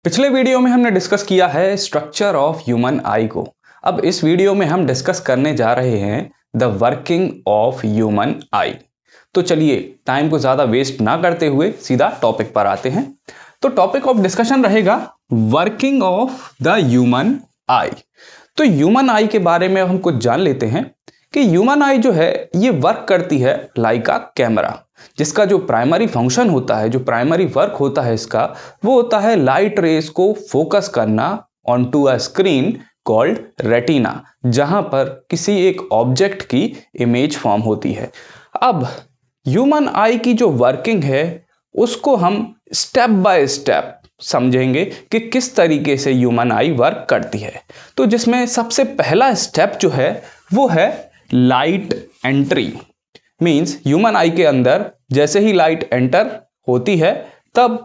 पिछले वीडियो में हमने डिस्कस किया है स्ट्रक्चर ऑफ ह्यूमन आई को। अब इस वीडियो में हम डिस्कस करने जा रहे हैं द वर्किंग ऑफ ह्यूमन आई। तो चलिए टाइम को ज़्यादा वेस्ट ना करते हुए सीधा टॉपिक पर आते हैं। तो टॉपिक ऑफ डिस्कशन रहेगा वर्किंग ऑफ द ह्यूमन आई। तो ह्यूमन आई के बारे में हम कुछ जान लेते हैं कि ह्यूमन आई जो है ये वर्क करती है लाइक अ कैमरा, जिसका जो प्राइमरी फंक्शन होता है, जो प्राइमरी वर्क होता है इसका, वो होता है लाइट रेस को फोकस करना onto a screen called retina, जहां पर किसी एक ऑब्जेक्ट की इमेज फॉर्म होती है। अब ह्यूमन आई की जो वर्किंग है उसको हम स्टेप बाय स्टेप समझेंगे कि किस तरीके से ह्यूमन आई वर्क करती है। तो जिसमें सबसे पहला स्टेप जो है वो है light entry. Means human eye के अंदर जैसे ही लाइट एंटर होती है तब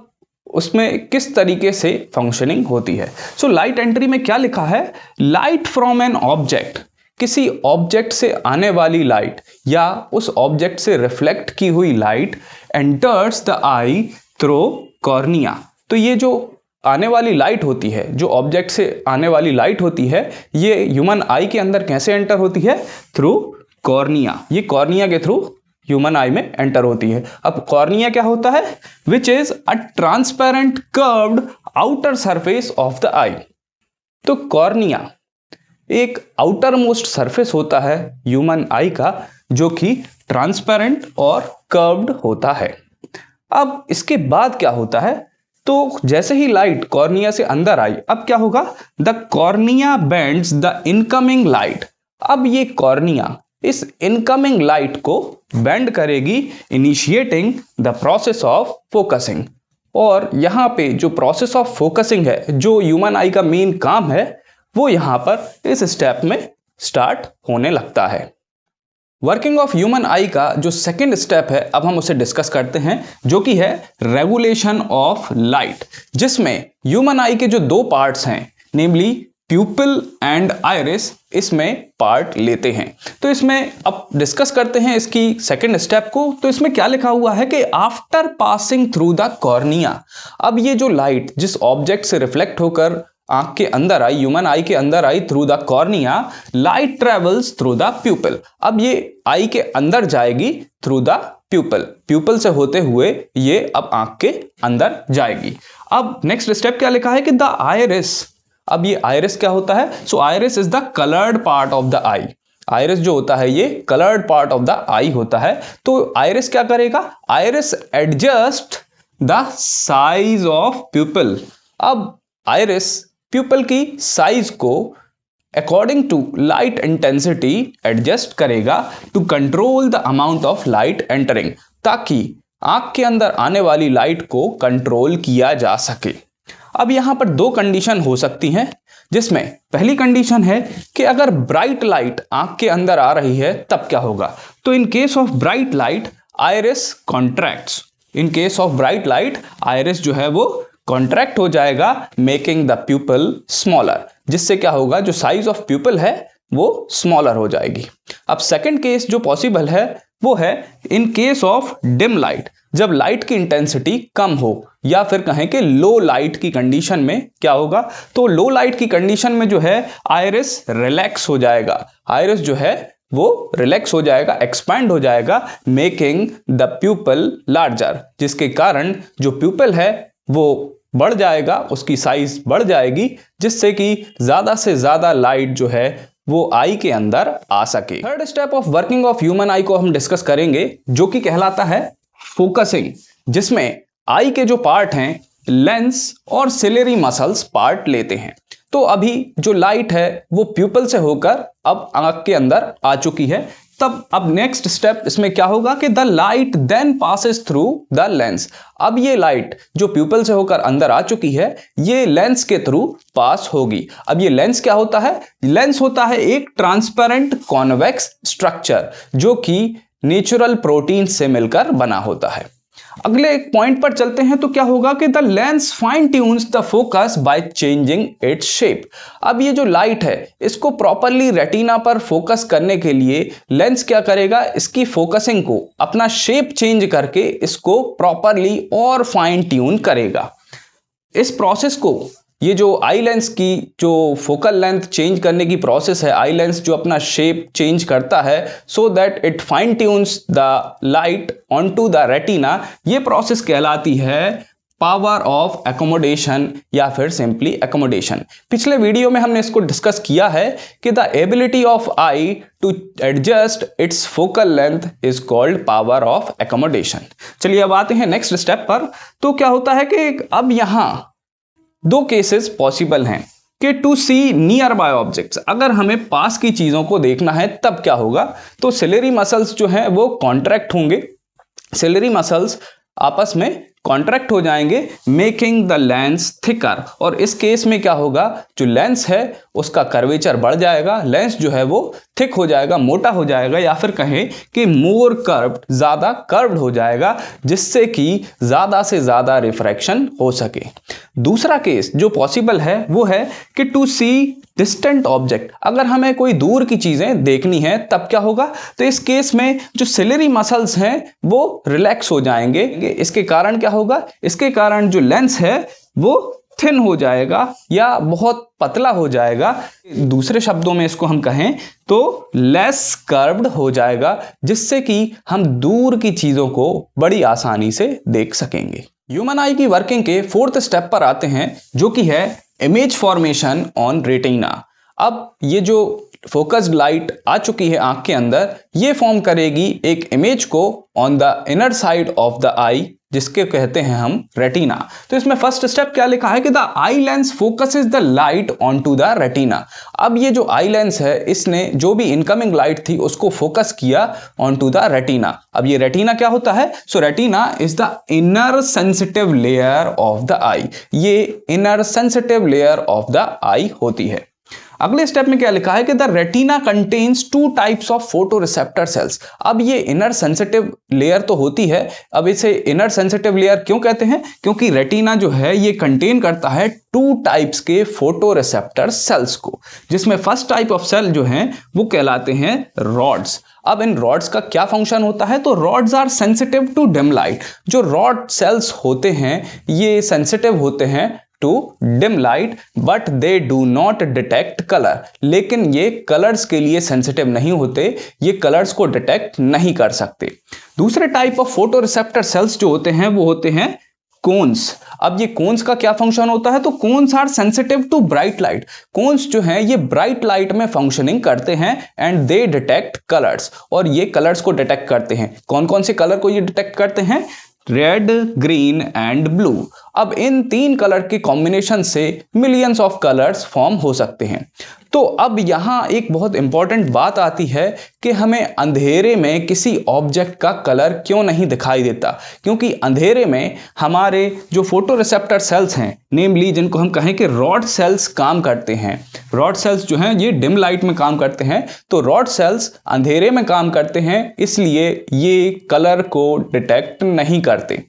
उसमें किस तरीके से फंक्शनिंग होती है। सो लाइट एंट्री में क्या लिखा है, लाइट फ्रॉम एन ऑब्जेक्ट, किसी ऑब्जेक्ट से आने वाली लाइट या उस ऑब्जेक्ट से रिफ्लेक्ट की हुई light enters the I through cornea. तो ये जो आने वाली लाइट होती है, जो ऑब्जेक्ट से आने वाली लाइट होती है, ये ह्यूमन आई के अंदर कैसे एंटर होती है, थ्रू कॉर्निया। ये कॉर्निया के थ्रू ह्यूमन आई में एंटर होती है। अब कॉर्निया क्या होता है, which is a transparent curved outer surface of the eye. तो कॉर्निया एक आउटर मोस्ट सरफेस होता है ह्यूमन आई का, जो कि ट्रांसपेरेंट और कर्व्ड होता है। अब इसके बाद क्या होता है, तो जैसे ही लाइट कॉर्निया से अंदर आई, अब क्या होगा, the cornea bends the incoming light. अब ये कॉर्निया इस इनकमिंग लाइट को बेंड करेगी, initiating the process of focusing. और यहाँ पे जो प्रोसेस ऑफ फोकसिंग है, जो ह्यूमन आई का मेन काम है, वो यहाँ पर इस स्टेप में स्टार्ट होने लगता है। वर्किंग ऑफ ह्यूमन आई का जो सेकेंड स्टेप है, अब हम उसे डिस्कस करते हैं, जो कि है रेगुलेशन ऑफ लाइट, जिसमें ह्यूमन आई के जो दो पार्ट्स हैं, नेमली प्यूपिल एंड आइरिस, इसमें पार्ट लेते हैं। तो इसमें अब डिस्कस करते हैं इसकी सेकेंड स्टेप को। तो इसमें क्या लिखा हुआ है कि after passing through the cornea, अब ये जो लाइट जिस ऑब्जेक्ट से रिफ्लेक्ट होकर आंख के अंदर आई, ह्यूमन आई के अंदर आई through the cornea, light travels through the pupil. अब ये आई के अंदर जाएगी थ्रू द प्यूपिल, प्यूपिल से होते हुए ये अब आंख के अंदर जाएगी। अब नेक्स्ट स्टेप क्या लिखा है कि द आइरिस। अब ये आइरिस क्या होता है, so iris is the coloured part of the eye. Iris जो होता है ये coloured part of the eye होता है। तो आइरिस क्या करेगा, iris adjust the size of pupil. अब आइरिस प्यूपिल की साइज को according to light intensity adjust करेगा to control the amount of light entering, ताकि आंख के अंदर आने वाली लाइट को कंट्रोल किया जा सके। अब यहां पर दो कंडीशन हो सकती हैं, जिसमें पहली कंडीशन है कि अगर ब्राइट लाइट आंख के अंदर आ रही है तब क्या होगा। तो in case of bright light iris contracts, in case of bright light iris जो है वो कॉन्ट्रैक्ट हो जाएगा, मेकिंग द प्यूपिल स्मॉलर, जिससे क्या होगा, जो साइज ऑफ प्यूपिल है वो स्मॉलर हो जाएगी। अब सेकंड केस जो पॉसिबल है वो है in case of dim light, जब लाइट की इंटेंसिटी कम हो, या फिर कहें कि लो लाइट की कंडीशन में क्या होगा, तो लो लाइट की कंडीशन में जो है आइरिस रिलैक्स हो जाएगा, आइरिस जो है वो रिलैक्स हो जाएगा, एक्सपैंड हो जाएगा, मेकिंग द प्यूपिल लार्जर, जिसके कारण जो प्यूपिल है वो बढ़ जाएगा, उसकी साइज बढ़ जाएगी, जिससे कि ज्यादा से ज्यादा लाइट जो है वो आई के अंदर आ सके। Third step of working of human आई को हम डिस्कस करेंगे, जो कि कहलाता है फोकसिंग, जिसमें आई के जो पार्ट हैं लेंस और सिलेरी मसल्स पार्ट लेते हैं। तो अभी जो लाइट है वो प्यूपिल से होकर अब आंख के अंदर आ चुकी है। तब अब नेक्स्ट स्टेप इसमें क्या होगा कि the light then passes through the lens. अब ये लाइट जो प्यूपिल से होकर अंदर आ चुकी है, ये लेंस के थ्रू पास होगी। अब ये लेंस क्या होता है, लेंस होता है एक ट्रांसपेरेंट कॉन्वेक्स स्ट्रक्चर, जो कि नेचुरल प्रोटीन से मिलकर बना होता है। अगले एक पॉइंट पर चलते हैं, तो क्या होगा कि the lens fine tunes the focus by changing its shape. अब ये जो लाइट है इसको प्रॉपरली रेटिना पर फोकस करने के लिए लेंस क्या करेगा, इसकी फोकसिंग को अपना शेप चेंज करके इसको प्रॉपरली और फाइन ट्यून करेगा। इस प्रोसेस को, ये जो आई लेंस की जो फोकल लेंथ चेंज करने की प्रोसेस है, आई लेंस जो अपना शेप चेंज करता है so that it fine tunes the light on to the retina, ये प्रोसेस कहलाती है पावर ऑफ एकोमोडेशन या फिर सिंपली एकोमोडेशन। पिछले वीडियो में हमने इसको डिस्कस किया है कि the ability of eye to adjust its focal length is called power of accommodation. चलिए अब आते हैं नेक्स्ट स्टेप पर। तो क्या होता है कि अब यहां दो केसेस पॉसिबल हैं कि to see nearby objects, अगर हमें पास की चीजों को देखना है तब क्या होगा, तो सिलेरी मसल्स जो हैं वो कॉन्ट्रैक्ट होंगे, सिलेरी मसल्स आपस में कॉन्ट्रैक्ट हो जाएंगे, मेकिंग द लेंस थिकर। और इस केस में क्या होगा, जो लेंस है उसका कर्वेचर बढ़ जाएगा, लेंस जो है वो थिक हो जाएगा, मोटा हो जाएगा, या फिर कहें कि मोर कर्व्ड, ज्यादा कर्व्ड हो जाएगा, जिससे कि ज्यादा से ज्यादा रिफ्रैक्शन हो सके। दूसरा केस जो पॉसिबल है वो है कि टू सी डिस्टेंट ऑब्जेक्ट, अगर हमें कोई दूर की चीजें देखनी है तब क्या होगा, तो इस केस में जो सिलेरी मसल्स हैं वो रिलैक्स हो जाएंगे। इसके कारण क्या होगा, इसके कारण जो लेंस है वो थिन हो जाएगा या बहुत पतला हो जाएगा, दूसरे शब्दों में इसको हम कहें तो लेस कर्व्ड हो जाएगा, जिससे कि हम दूर की चीजों को बड़ी आसानी से देख सकेंगे। ह्यूमन आई की वर्किंग के फोर्थ स्टेप पर आते हैं, जो कि है इमेज फॉर्मेशन ऑन रेटिना। अब ये जो फोकस्ड लाइट आ चुकी है आंख के अंदर, ये फॉर्म करेगी एक इमेज को on the inner side of the eye, जिसके कहते हैं हम रेटिना। तो इसमें फर्स्ट स्टेप क्या लिखा है कि the eye lens focuses the light on to the retina. अब ये जो आई लेंस है इसने जो भी इनकमिंग लाइट थी उसको फोकस किया ऑन टू द रेटिना। अब ये रेटिना क्या होता है, so retina is the inner sensitive layer of the eye, ये inner sensitive layer of the eye होती है। अगले स्टेप में क्या लिखा है कि the retina contains two types of photo receptor cells. अब ये इनर सेंसिटिव लेयर तो होती है, अब इसे इनर सेंसिटिव लेयर क्यों कहते हैं, क्योंकि रेटिना जो है ये कंटेन करता है टू टाइप्स के फोटो रिसेप्टर सेल्स को, जिसमें फर्स्ट टाइप ऑफ सेल जो हैं वो कहलाते हैं रॉड्स। अब इन रॉड्स का क्या फंक्शन होता है, तो rods are sensitive to dim light. जो रॉड सेल्स होते हैं ये सेंसिटिव होते हैं to dim light, but they do not detect colour, लेकिन ये कलर्स के लिए सेंसिटिव नहीं होते, ये कलर्स को डिटेक्ट नहीं कर सकते। दूसरे type of photo receptor sales जो होते हैं वो होते हैं कोन्स। अब ये कोन्स का क्या फंक्शन होता है, तो cones are sensitive to bright light. Cones जो हैं ये ब्राइट लाइट में फंक्शनिंग करते हैं एंड दे डिटेक्ट कलर्स, और ये कलर्स को डिटेक्ट करते हैं। कौन कौन से कलर को ये डिटेक्ट करते हैं, रेड, ग्रीन एंड ब्लू। अब इन तीन कलर के कॉम्बिनेशन से मिलियंस ऑफ कलर्स फॉर्म हो सकते हैं। तो अब यहाँ एक बहुत इंपॉर्टेंट बात आती है कि हमें अंधेरे में किसी ऑब्जेक्ट का कलर क्यों नहीं दिखाई देता, क्योंकि अंधेरे में हमारे जो फोटो रिसेप्टर सेल्स हैं, नेमली जिनको हम कहें कि रॉड सेल्स काम करते हैं। रॉड सेल्स जो हैं ये डिम लाइट में काम करते हैं, तो रॉड सेल्स अंधेरे में काम करते हैं, इसलिए ये कलर को डिटेक्ट नहीं करते।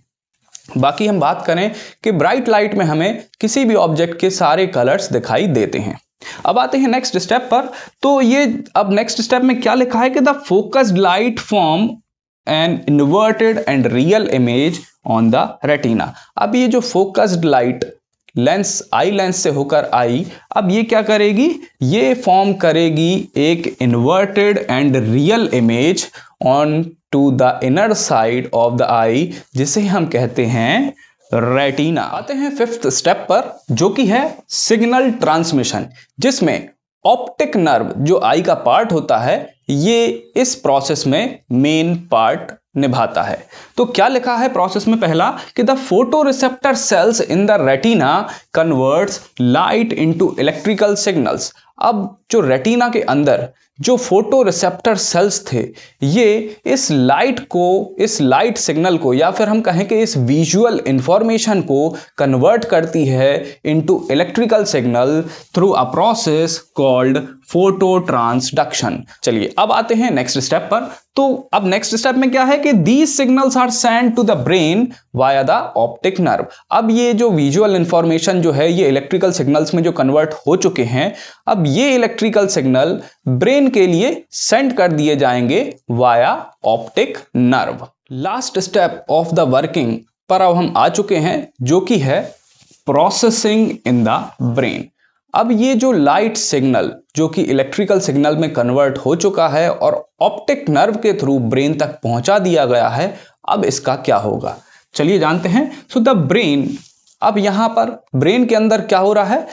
बाकी हम बात करें कि ब्राइट लाइट में हमें किसी भी ऑब्जेक्ट के सारे कलर्स दिखाई देते हैं। अब आते हैं नेक्स्ट स्टेप पर। तो ये अब नेक्स्ट स्टेप में क्या लिखा है कि the focused light form an inverted and real image on the retina. अब ये जो focused light lens eye lens से होकर आई, अब ये क्या करेगी, ये फॉर्म करेगी एक inverted and real image on to the inner side of the eye, जिसे हम कहते हैं रेटिना। आते हैं फिफ्थ स्टेप पर, जो कि है सिग्नल ट्रांसमिशन, जिसमें ऑप्टिक नर्व जो आई का पार्ट होता है ये इस प्रोसेस में मेन पार्ट निभाता है। तो क्या लिखा है प्रोसेस में, पहला कि the photo receptor sales in the retina converts light into electrical signals. अब जो रेटिना के अंदर जो फोटो रिसेप्टर सेल्स थे ये इस लाइट सिग्नल को या फिर हम कहें कि इस विजुअल इंफॉर्मेशन को कन्वर्ट करती है into electrical signal through a process called photo transduction. चलिए अब आते हैं नेक्स्ट स्टेप पर। तो अब नेक्स्ट स्टेप में क्या है कि these signals are send to the brain via the optic nerve. अब ये जो विजुअल इंफॉर्मेशन जो है ये इलेक्ट्रिकल सिग्नल्स में जो कन्वर्ट हो चुके हैं, अब ये इलेक्ट्रिकल सिग्नल ब्रेन के लिए सेंड कर दिए जाएंगे via optic nerve. Last step of the working पर अब हम आ चुके हैं, जो कि है प्रोसेसिंग इन द ब्रेन। अब ये जो लाइट सिग्नल जो कि इलेक्ट्रिकल सिग्नल में कन्वर्ट हो चुका है और ऑप्टिक नर्व के थ्रू ब्रेन तक पहुंचा दिया गया है, अब इसका क्या होगा चलिए जानते हैं। सो द ब्रेन, अब यहां पर ब्रेन के अंदर क्या हो रहा है,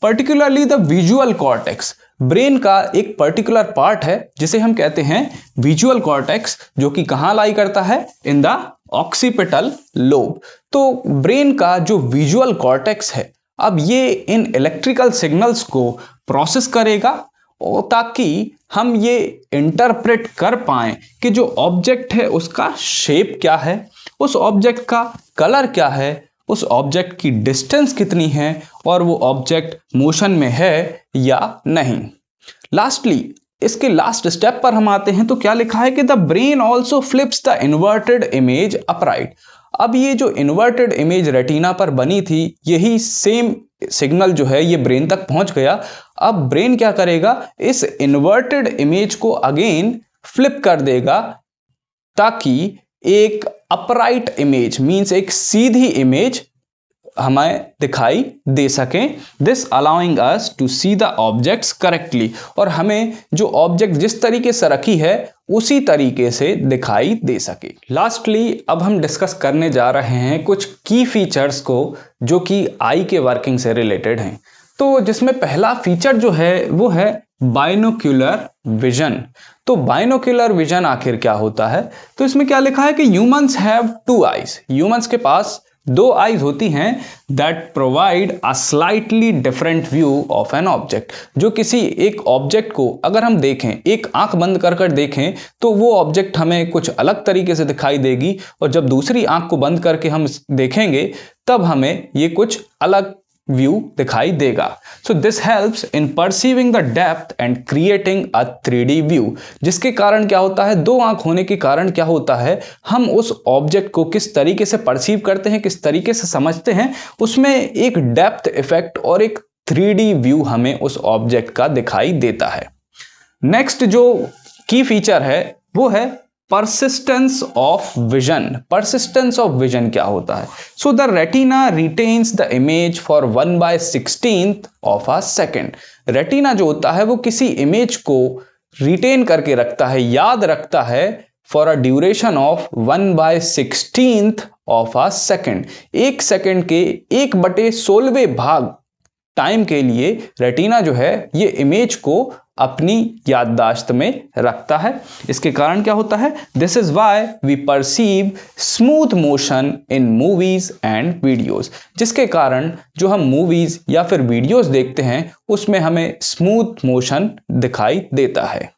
particularly the visual cortex, brain का एक पर्टिकुलर पार्ट है जिसे हम कहते हैं विजुअल कॉर्टेक्स, जो कि कहां लाई करता है, इन द ऑक्सीपिटल लोब। तो ब्रेन का जो विजुअल कॉर्टेक्स है, अब ये इन इलेक्ट्रिकल सिग्नल्स को प्रोसेस करेगा ताकि हम ये इंटरप्रेट कर पाएं कि जो ऑब्जेक्ट है उसका शेप क्या है, उस ऑब्जेक्ट का कलर क्या है, उस ऑब्जेक्ट की डिस्टेंस कितनी है और वो ऑब्जेक्ट मोशन में है या नहीं। लास्टली इसके लास्ट स्टेप पर हम आते हैं तो क्या लिखा है कि the brain also flips the inverted image upright. अब ये जो इन्वर्टेड इमेज रेटिना पर बनी थी, यही सेम सिग्नल जो है ये ब्रेन तक पहुंच गया। अब ब्रेन क्या करेगा, इस इन्वर्टेड इमेज को अगेन फ्लिप कर देगा ताकि एक अपराइट इमेज, मींस एक सीधी इमेज हमें दिखाई दे सके, this allowing us to see the objects correctly, और हमें जो ऑब्जेक्ट जिस तरीके से रखी है उसी तरीके से दिखाई दे सके। लास्टली अब हम डिस्कस करने जा रहे हैं कुछ की फीचर्स को जो कि आई के वर्किंग से रिलेटेड हैं। तो जिसमें पहला फीचर जो है वो है बाइनोक्यूलर विजन। तो बाइनोक्यूलर विजन आखिर क्या होता है, तो इसमें क्या लिखा है कि humans have two eyes, humans के पास दो आईज होती हैं that provide a slightly different view of an object. जो किसी एक ऑब्जेक्ट को अगर हम देखें, एक आंख बंद कर कर देखें तो वो ऑब्जेक्ट हमें कुछ अलग तरीके से दिखाई देगी, और जब दूसरी आंख को बंद करके हम देखेंगे तब हमें ये कुछ अलग व्यू दिखाई देगा। So this helps in perceiving the depth and creating a 3D view, जिसके कारण क्या होता है, दो आंख होने के कारण क्या होता है, हम उस ऑब्जेक्ट को किस तरीके से परसीव करते हैं, किस तरीके से समझते हैं, उसमें एक डेप्थ इफेक्ट और एक 3D व्यू हमें उस ऑब्जेक्ट का दिखाई देता है। नेक्स्ट जो की फीचर है वो है persistence of vision. Persistence of vision क्या होता है, so the retina retains the image for 1/16 of a second. Retina जो होता है वो किसी इमेज को रिटेन करके रखता है, याद रखता है for a duration of 1/16 of a second. एक सेकेंड के 1/16वें भाग टाइम के लिए रेटिना जो है ये इमेज को अपनी याददाश्त में रखता है। इसके कारण क्या होता है, this is why we perceive smooth motion in movies and videos, जिसके कारण जो हम मूवीज या फिर वीडियोज देखते हैं उसमें हमें स्मूथ मोशन दिखाई देता है।